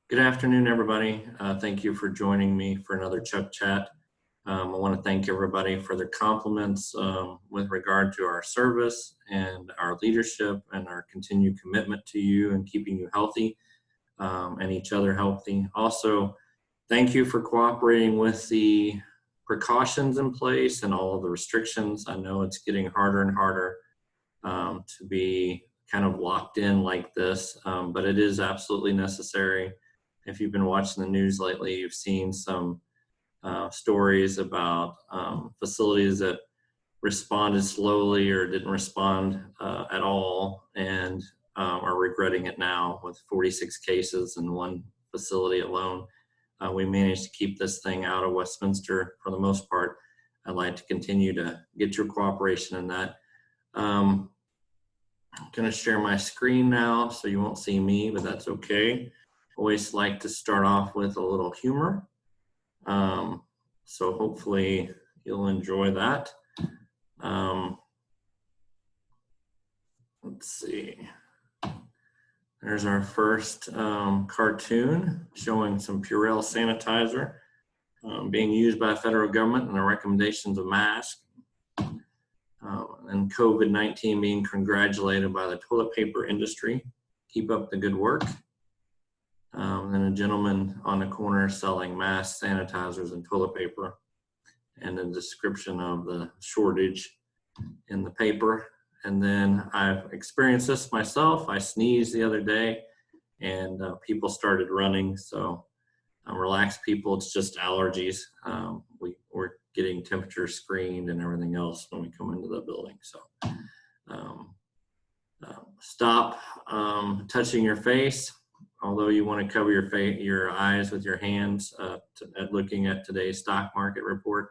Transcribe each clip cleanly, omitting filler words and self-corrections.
Good afternoon, everybody. Thank you for joining me for another Chuck Chat. I want to thank everybody for their compliments with regard to our service and our leadership and our continued commitment to you and keeping you healthy and each other healthy. Also, thank you for cooperating with the precautions in place and all of the restrictions. I know it's getting harder and harder to be kind of locked in like this, but it is absolutely necessary. If you've been watching the news lately, you've seen some stories about facilities that responded slowly or didn't respond at all and are regretting it now with 46 cases in one facility alone. We managed to keep this thing out of Westminster for the most part. I'd like to continue to get your cooperation in that. I'm going to share my screen now so you won't see me, but that's okay. Always like to start off with a little humor. So hopefully you'll enjoy that. Let's see. There's our first cartoon showing some Purell sanitizer being used by the federal government and the recommendations of masks. And COVID-19 being congratulated by the toilet paper industry. Keep up the good work. And a gentleman on the corner selling masks, sanitizers, and toilet paper, and a description of the shortage in the paper. And then I've experienced this myself. I sneezed the other day and people started running. So relax, people, it's just allergies. We're getting temperature screened and everything else when we come into the building. So stop touching your face. Although you want to cover your eyes with your hands at looking at today's stock market report,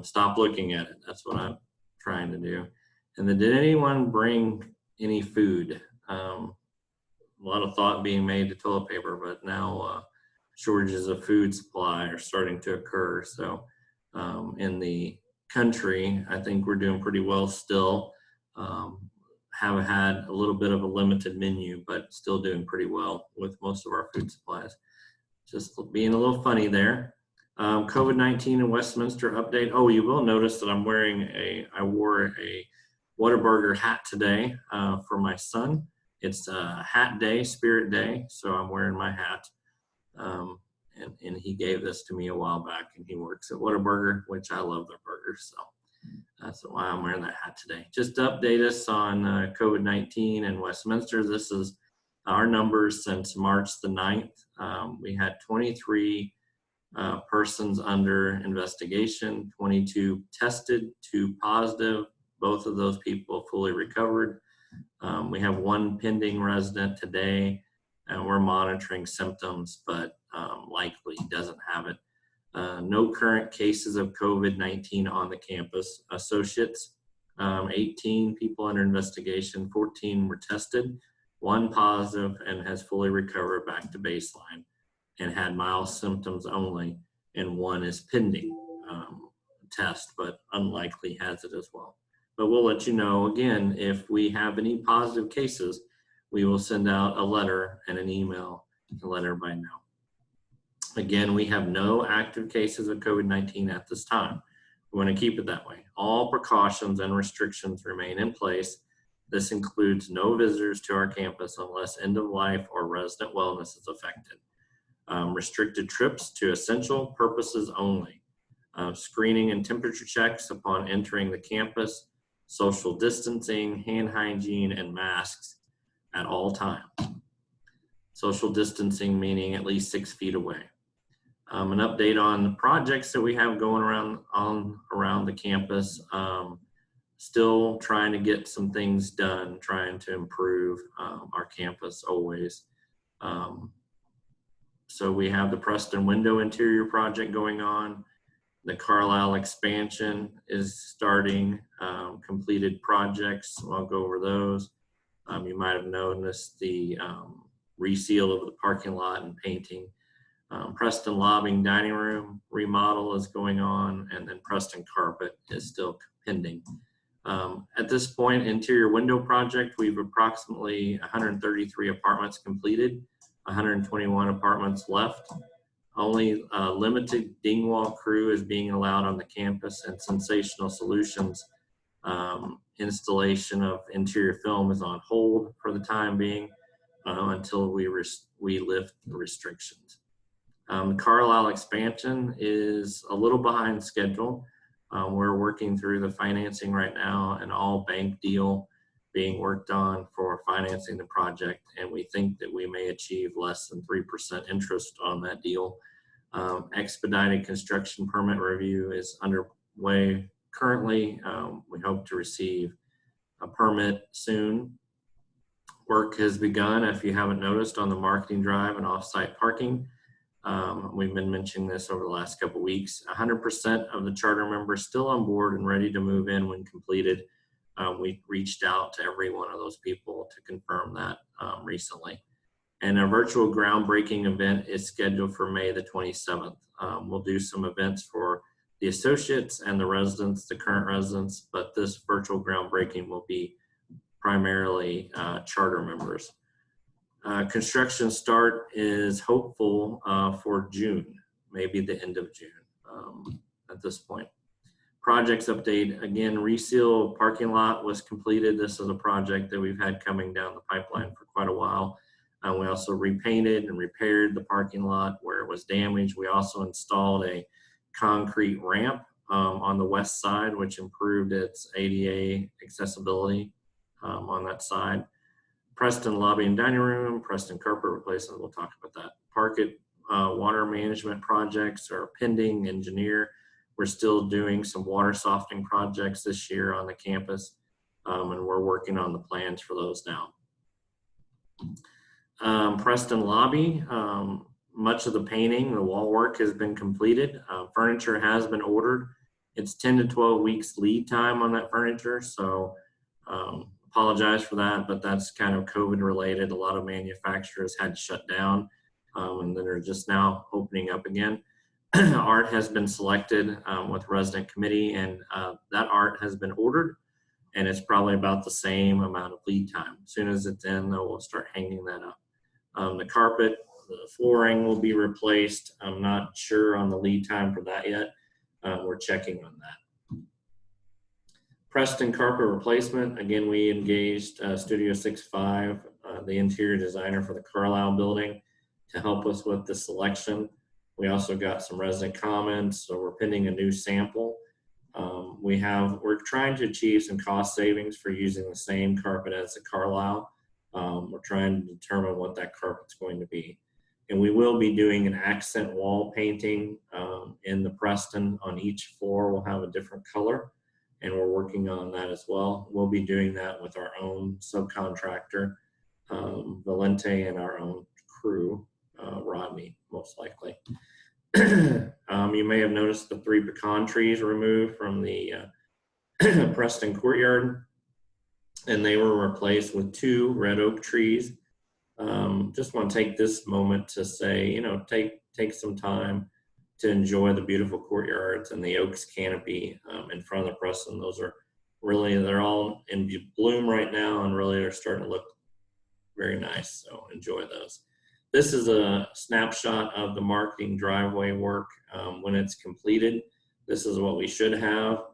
stop looking at it. That's what I'm trying to do. And then, did anyone bring any food? A lot of thought being made to toilet paper, but now shortages of food supply are starting to occur. So in the country, I think we're doing pretty well still. Have had a little bit of a limited menu, but still doing pretty well with most of our food supplies. Just being a little funny there. COVID-19 in Westminster update. Oh, you will notice that I wore a Whataburger hat today for my son. It's a hat day, spirit day, so I'm wearing my hat. And he gave this to me a while back, and he works at Whataburger, which I love their burgers, so. That's why I'm wearing that hat today. Just to update us on COVID-19 in Westminster. This is our numbers since March the 9th. We had 23 persons under investigation, 22 tested, 2 positive. Both of those people fully recovered. We have 1 pending resident today, and we're monitoring symptoms, but likely doesn't have it. No current cases of COVID-19 on the campus. Associates, 18 people under investigation, 14 were tested, 1 positive and has fully recovered back to baseline and had mild symptoms only, and 1 is pending test, but unlikely has it as well. But we'll let you know, again, if we have any positive cases, we will send out a letter and an email to let everybody know. Again, we have no active cases of COVID-19 at this time. We want to keep it that way. All precautions and restrictions remain in place. This includes no visitors to our campus unless end of life or resident wellness is affected. Restricted trips to essential purposes only. Screening and temperature checks upon entering the campus. Social distancing, hand hygiene, and masks at all times. Social distancing meaning at least 6 feet away. An update on the projects that we have going around the campus. Still trying to get some things done, trying to improve our campus always. So we have the Preston window interior project going on. The Carlisle expansion is starting, completed projects. So I'll go over those. You might have noticed the reseal of the parking lot and painting. Preston lobbying dining room remodel is going on, and then Preston carpet is still pending. At this point, interior window project, we've approximately 133 apartments completed. 121 apartments left. Only limited Dingwall crew is being allowed on the campus, and Sensational Solutions installation of interior film is on hold for the time being until we lift the restrictions. The Carlisle expansion is a little behind schedule. We're working through the financing right now, an all bank deal being worked on for financing the project, and we think that we may achieve less than 3% interest on that deal. Expedited construction permit review is underway currently. We hope to receive a permit soon. Work has begun, if you haven't noticed, on the marketing drive and off-site parking. We've been mentioning this over the last couple of weeks. 100% of the charter members still on board and ready to move in when completed. We reached out to every one of those people to confirm that recently. And a virtual groundbreaking event is scheduled for May the 27th. We'll do some events for the associates and the residents, the current residents, but this virtual groundbreaking will be primarily charter members. Construction start is hopeful for June, maybe the end of June at this point. Projects update, again, reseal parking lot was completed. This is a project that we've had coming down the pipeline for quite a while. We also repainted and repaired the parking lot where it was damaged. We also installed a concrete ramp on the west side, which improved its ADA accessibility on that side. Preston lobby and dining room, Preston carpet replacement, we'll talk about that. Parket water management projects are pending, engineer. We're still doing some water softening projects this year on the campus, and we're working on the plans for those now. Preston lobby, much of the painting, the wall work has been completed. Furniture has been ordered. It's 10 to 12 weeks lead time on that furniture, so apologize for that, but that's kind of COVID related. A lot of manufacturers had to shut down, and then they're just now opening up again. Art has been selected with resident committee, and that art has been ordered, and it's probably about the same amount of lead time. As soon as it's in, though, we'll start hanging that up. The carpet, the flooring will be replaced. I'm not sure on the lead time for that yet. We're checking on that. Preston carpet replacement. Again, we engaged Studio 65, the interior designer for the Carlisle building, to help us with the selection. We also got some resident comments, so we're pending a new sample. We're trying to achieve some cost savings for using the same carpet as the Carlisle. We're trying to determine what that carpet's going to be. And we will be doing an accent wall painting in the Preston on each floor. We'll have a different color, and we're working on that as well. We'll be doing that with our own subcontractor, Valente, and our own crew, Rodney, most likely. You may have noticed the 3 pecan trees removed from the Preston courtyard, and they were replaced with 2 red oak trees. Just want to take this moment to say, take some time to enjoy the beautiful courtyards and the oaks canopy in front of the Preston. Those are really, they're all in bloom right now, and really are starting to look very nice, so enjoy those. This is a snapshot of the marketing driveway work when it's completed. This is what we should have.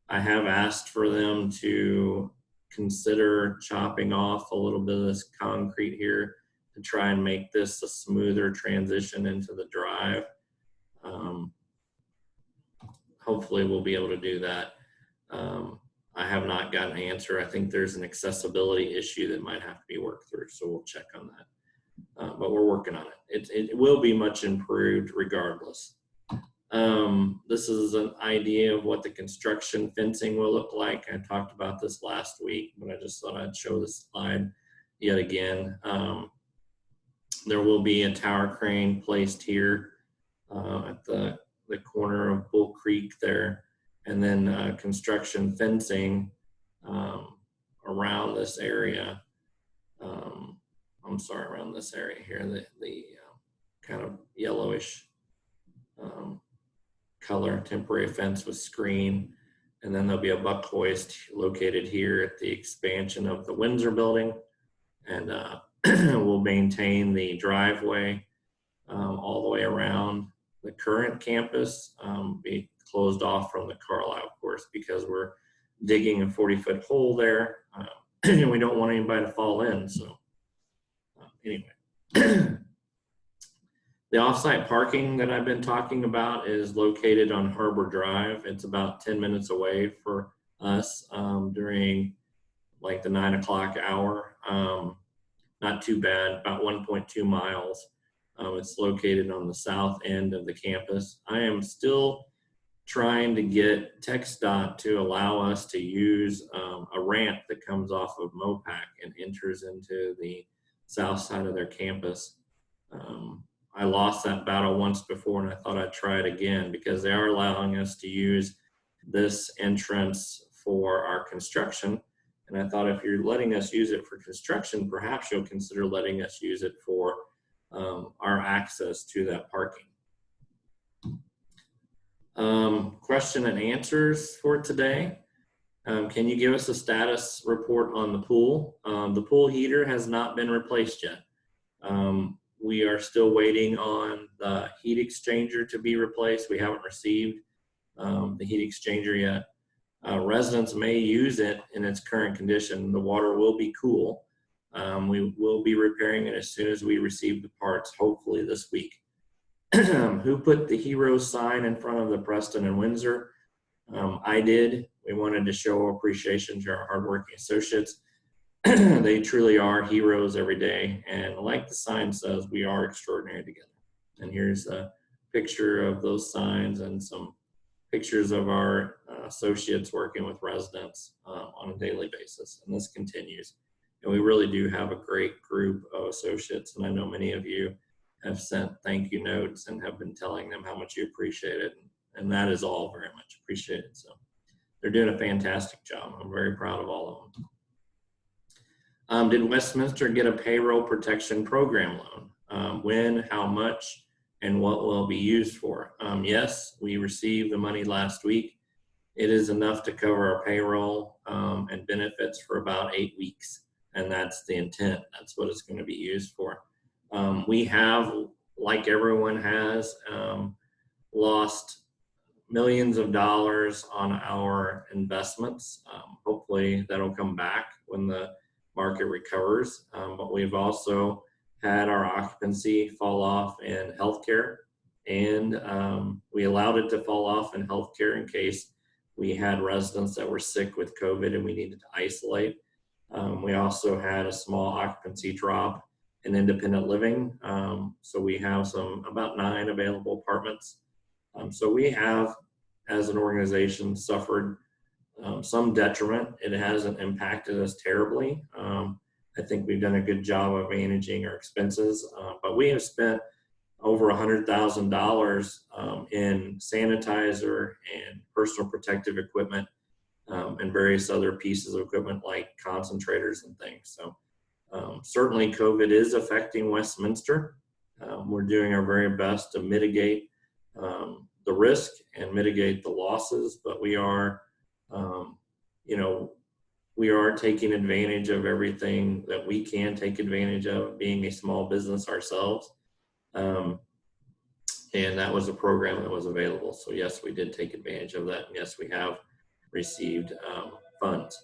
I have asked for them to consider chopping off a little bit of this concrete here to try and make this a smoother transition into the drive. Hopefully we'll be able to do that. I have not got an answer. I think there's an accessibility issue that might have to be worked through, so we'll check on that. But we're working on it. It will be much improved regardless. This is an idea of what the construction fencing will look like. I talked about this last week, but I just thought I'd show this slide yet again. There will be a tower crane placed here at the corner of Bull Creek there, and then construction fencing around this area. Around this area here, the kind of yellowish color, temporary fence with screen. And then there'll be a buck hoist located here at the expansion of the Windsor building. And We'll maintain the driveway all the way around the current campus, be closed off from the Carlisle, of course, because we're digging a 40-foot hole there, and we don't want anybody to fall in. So anyway, the offsite parking that I've been talking about is located on Harbor Drive. It's about 10 minutes away for us during like the 9 o'clock hour. Not too bad, about 1.2 miles. It's located on the south end of the campus. I am still trying to get TxDOT to allow us to use a ramp that comes off of Mopac and enters into the south side of their campus. I lost that battle once before, and I thought I'd try it again, because they are allowing us to use this entrance for our construction. And I thought, if you're letting us use it for construction, perhaps you'll consider letting us use it for our access to that parking. Question and answers for today. Can you give us a status report on the pool? The pool heater has not been replaced yet. We are still waiting on the heat exchanger to be replaced. We haven't received the heat exchanger yet. Residents may use it in its current condition. The water will be cool. We will be repairing it as soon as we receive the parts, hopefully this week. Who put the Heroes sign in front of the Preston and Windsor? I did. We wanted to show appreciation to our hardworking associates. They truly are heroes every day. And like the sign says, we are extraordinary together. And here's a picture of those signs and some pictures of our associates working with residents on a daily basis. And this continues. And we really do have a great group of associates. And I know many of you have sent thank you notes and have been telling them how much you appreciate it. And that is all very much appreciated. So they're doing a fantastic job. I'm very proud of all of them. Did Westminster get a payroll protection program loan? When, how much, and what will it be used for? Yes, we received the money last week. It is enough to cover our payroll and benefits for about 8 weeks. And that's the intent. That's what it's going to be used for. We have, like everyone has, lost millions of dollars on our investments. Hopefully that'll come back when the market recovers. But we've also had our occupancy fall off in healthcare, and we allowed it to fall off in healthcare in case we had residents that were sick with COVID and we needed to isolate. We also had a small occupancy drop in independent living. So we have about 9 available apartments. So we have, as an organization, suffered some detriment. It hasn't impacted us terribly. I think we've done a good job of managing our expenses, but we have spent over $100,000 in sanitizer and personal protective equipment and various other pieces of equipment like concentrators and things. So certainly COVID is affecting Westminster. We're doing our very best to mitigate the risk and mitigate the losses, but we are, we are taking advantage of everything that we can take advantage of, being a small business ourselves. And that was a program that was available. So yes, we did take advantage of that. And yes, we have received funds.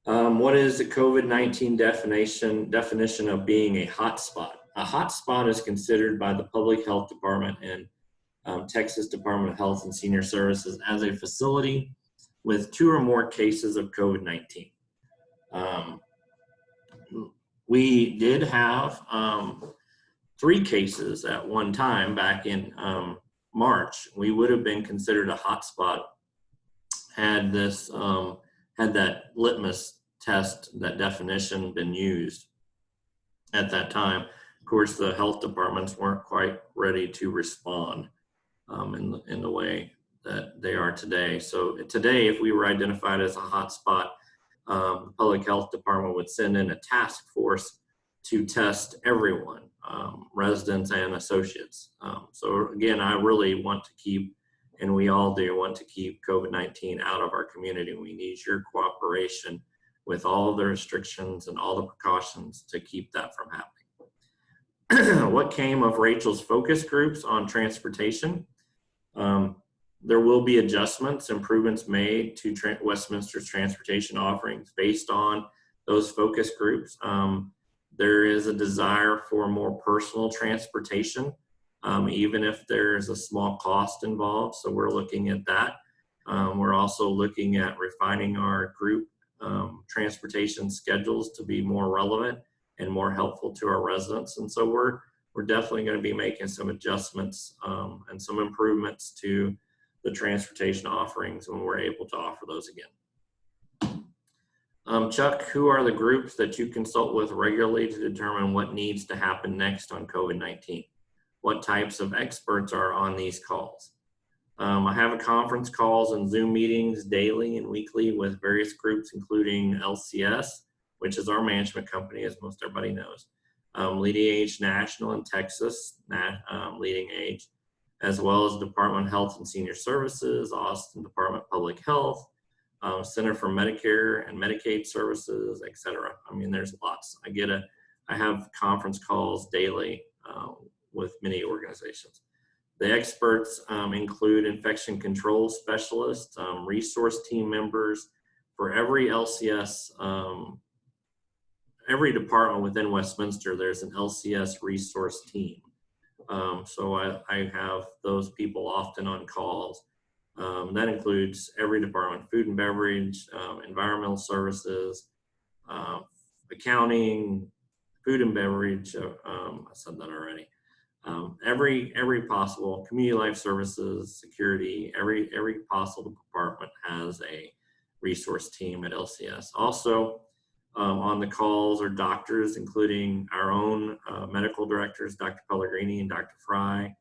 What is the COVID-19 definition of being a hotspot? A hotspot is considered by the Public Health Department and Texas Department of Health and Senior Services as a facility with 2 or more cases of COVID-19. We did have 3 cases at one time back in March. We would have been considered a hotspot had this had that litmus test, that definition, been used at that time. Of course, the health departments weren't quite ready to respond in the way that they are today. So today, if we were identified as a hotspot, the public health department would send in a task force to test everyone, residents and associates. So again, I really want to keep, and we all do want to keep COVID-19 out of our community. We need your cooperation with all of the restrictions and all the precautions to keep that from happening. What came of Rachel's focus groups on transportation? There will be adjustments, improvements made to Westminster's transportation offerings based on those focus groups. There is a desire for more personal transportation, even if there's a small cost involved. So we're looking at that. We're also looking at refining our group transportation schedules to be more relevant and more helpful to our residents. And so we're definitely going to be making some adjustments and some improvements to the transportation offerings when we're able to offer those again. Chuck, who are the groups that you consult with regularly to determine what needs to happen next on COVID-19? What types of experts are on these calls? I have a conference calls and Zoom meetings daily and weekly with various groups, including LCS, which is our management company, as most everybody knows, Leading Age National in Texas, Leading Age, as well as Department of Health and Senior Services, Austin Department of Public Health, Center for Medicare and Medicaid Services, etc. I mean, there's lots. I have conference calls daily with many organizations. The experts include infection control specialists, resource team members. For every LCS, every department within Westminster, there's an LCS resource team. So I have those people often on calls. That includes every department: food and beverage, environmental services, accounting, food and beverage. I said that already. Every possible, community life services, security, every possible department has a resource team at LCS. Also on the calls are doctors, including our own medical directors, Dr. Pellegrini and Dr. Fry,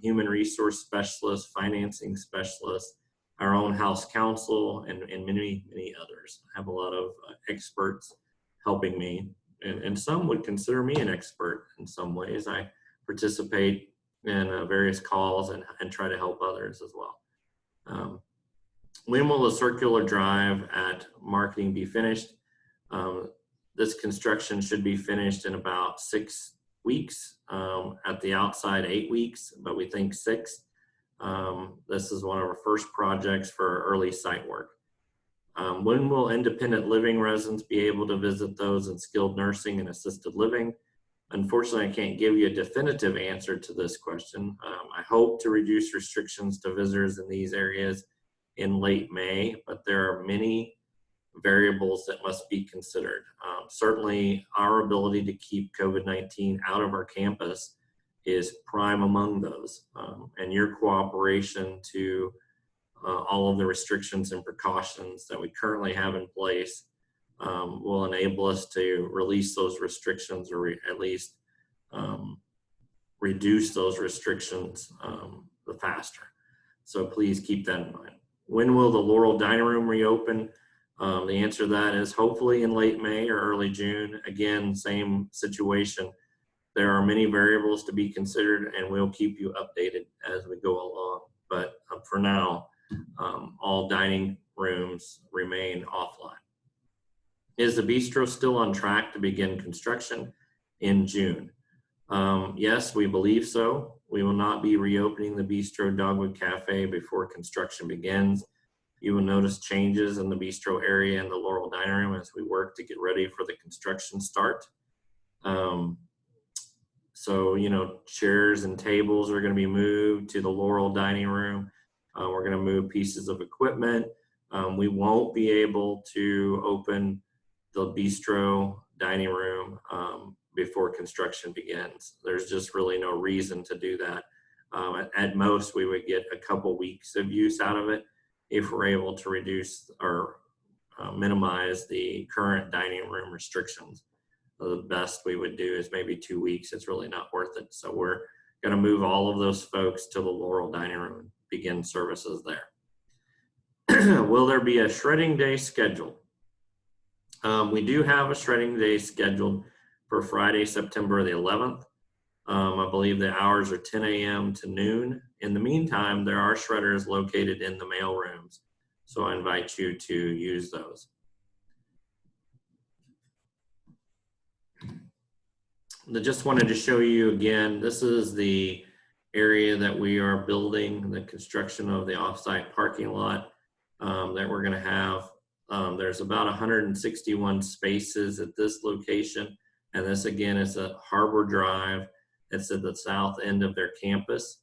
human resource specialists, financing specialists, our own house counsel, and many, many others. I have a lot of experts helping me, and some would consider me an expert in some ways. I participate in various calls and try to help others as well. When will the circular drive at marketing be finished? This construction should be finished in about 6 weeks, at the outside 8 weeks, but we think 6. This is one of our first projects for early site work. When will independent living residents be able to visit those in skilled nursing and assisted living? Unfortunately, I can't give you a definitive answer to this question. I hope to reduce restrictions to visitors in these areas in late May, but there are many variables that must be considered. Certainly, our ability to keep COVID-19 out of our campus is prime among those, and your cooperation to all of the restrictions and precautions that we currently have in place will enable us to release those restrictions, or at least reduce those restrictions the faster. So please keep that in mind. When will the Laurel Dining Room reopen? The answer to that is hopefully in late May or early June. Again, same situation. There are many variables to be considered, and we'll keep you updated as we go along. But for now, all dining rooms remain offline. Is the Bistro still on track to begin construction in June? Yes, we believe so. We will not be reopening the Bistro Dogwood Cafe before construction begins. You will notice changes in the Bistro area and the Laurel Dining Room as we work to get ready for the construction start. So, chairs and tables are going to be moved to the Laurel Dining Room. We're going to move pieces of equipment. We won't be able to open the Bistro Dining Room before construction begins. There's just really no reason to do that. At most, we would get a couple weeks of use out of it if we're able to reduce or minimize the current dining room restrictions. The best we would do is maybe 2 weeks. It's really not worth it. So we're going to move all of those folks to the Laurel Dining Room and begin services there. Will there be a shredding day scheduled? We do have a shredding day scheduled for Friday, September the 11th. I believe the hours are 10 a.m. to noon. In the meantime, there are shredders located in the mail rooms, so I invite you to use those. I just wanted to show you again, this is the area that we are building, the construction of the offsite parking lot that we're going to have. There's about 161 spaces at this location. And this again is a Harbor Drive. It's at the south end of their campus.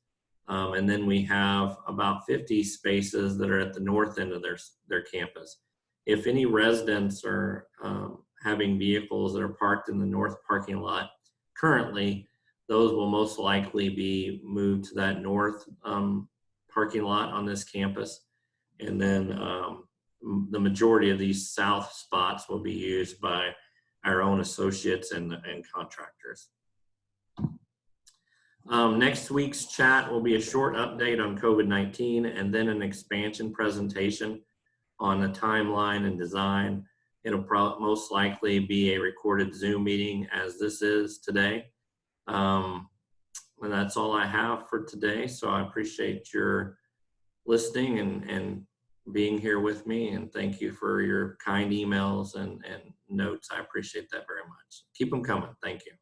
And then we have about 50 spaces that are at the north end of their campus. If any residents are having vehicles that are parked in the north parking lot, currently, those will most likely be moved to that north parking lot on this campus. And then the majority of these south spots will be used by our own associates and contractors. Next week's chat will be a short update on COVID-19 and then an expansion presentation on the timeline and design. It'll most likely be a recorded Zoom meeting as this is today. And that's all I have for today. So I appreciate your listening and being here with me. And thank you for your kind emails and notes. I appreciate that very much. Keep them coming. Thank you.